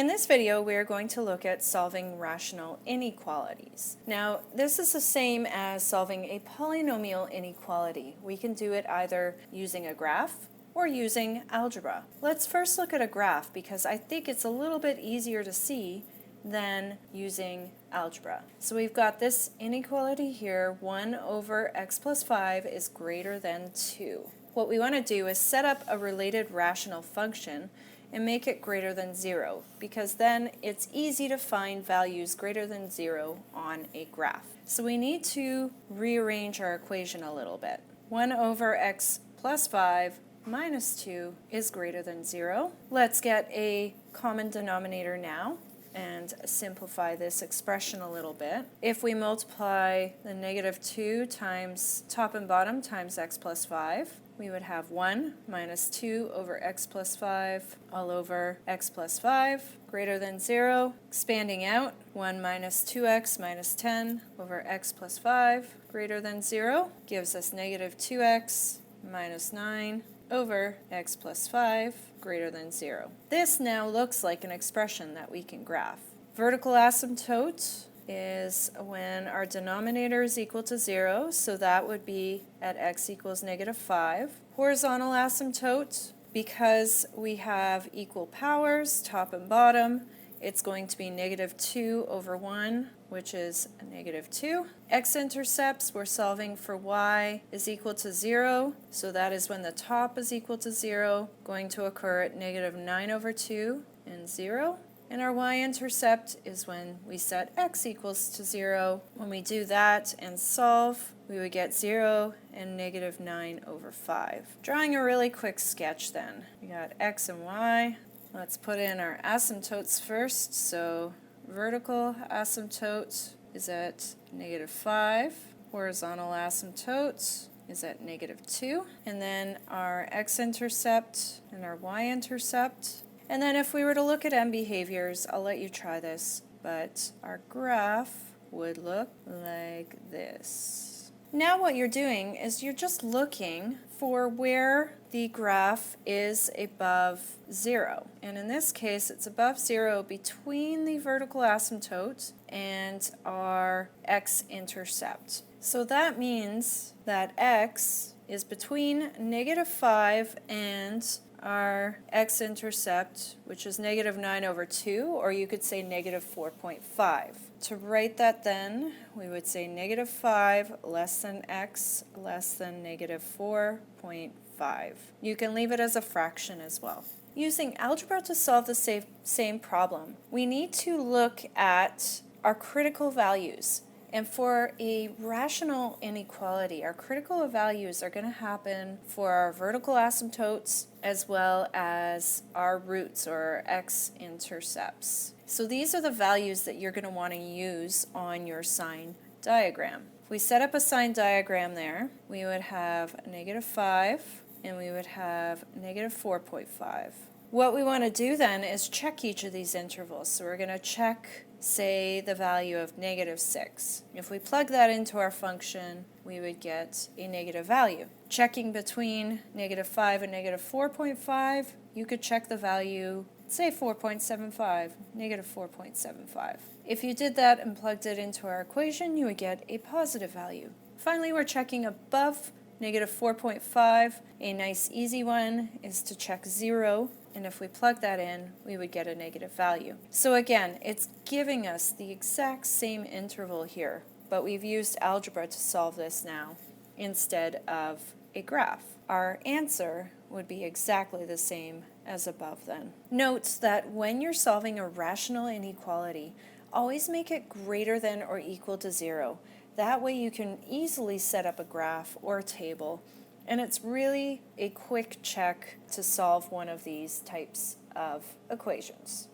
In this video, we are going to look at solving rational inequalities. Now, this is the same as solving a polynomial inequality. We can do it either using a graph or using algebra. Let's first look at a graph because I think it's a little bit easier to see than using algebra. So we've got this inequality here, 1 over x plus 5 is greater than 2. What we want to do is set up a related rational function and make it greater than 0, because then it's easy to find values greater than 0 on a graph. So we need to rearrange our equation a little bit. 1 over x plus 5 minus 2 is greater than 0. Let's get a common denominator now and simplify this expression a little bit. If we multiply the negative 2 times top and bottom times x plus 5, we would have 1 minus 2 over x plus 5 all over x plus 5 greater than 0. Expanding out, 1 minus 2x minus 10 over x plus 5 greater than 0 gives us negative 2x minus 9 over x plus 5 greater than 0. This now looks like an expression that we can graph. Vertical asymptote is when our denominator is equal to 0, so that would be at x equals negative 5. Horizontal asymptote, because we have equal powers, top and bottom, it's going to be negative 2 over 1, which is a negative 2. X-intercepts, we're solving for y is equal to 0, so that is when the top is equal to 0, going to occur at negative 9 over 2 and 0. And our y-intercept is when we set x equals to 0. When we do that and solve, we would get 0 and negative 9 over 5. Drawing a really quick sketch then. We got x and y. Let's put in our asymptotes first. So vertical asymptote is at negative 5. Horizontal asymptote is at negative 2. And then our x-intercept and our y-intercept. And then if we were to look at M behaviors, I'll let you try this, but our graph would look like this. Now what you're doing is you're just looking for where the graph is above 0. And in this case, it's above 0 between the vertical asymptote and our x-intercept. So that means that x is between negative 5 and our x-intercept, which is negative 9 over 2, or you could say negative 4.5. To write that then, we would say negative 5 less than x less than negative 4.5. You can leave it as a fraction as well. Using algebra to solve the same problem, we need to look at our critical values. And for a rational inequality, our critical values are going to happen for our vertical asymptotes as well as our roots or x-intercepts. So these are the values that you're going to want to use on your sign diagram. If we set up a sign diagram there, we would have negative 5 and we would have negative 4.5. What we want to do then is check each of these intervals. So we're going to check, say, the value of negative 6. If we plug that into our function, we would get a negative value. Checking between negative 5 and negative 4.5, you could check the value, say 4.75, negative 4.75. If you did that and plugged it into our equation, you would get a positive value. Finally, we're checking above negative 4.5. A nice easy one is to check 0. And if we plug that in, we would get a negative value. So again, it's giving us the exact same interval here, but we've used algebra to solve this now instead of a graph. Our answer would be exactly the same as above then. Note that when you're solving a rational inequality, always make it greater than or equal to 0. That way you can easily set up a graph or a table, and it's really a quick check to solve one of these types of equations.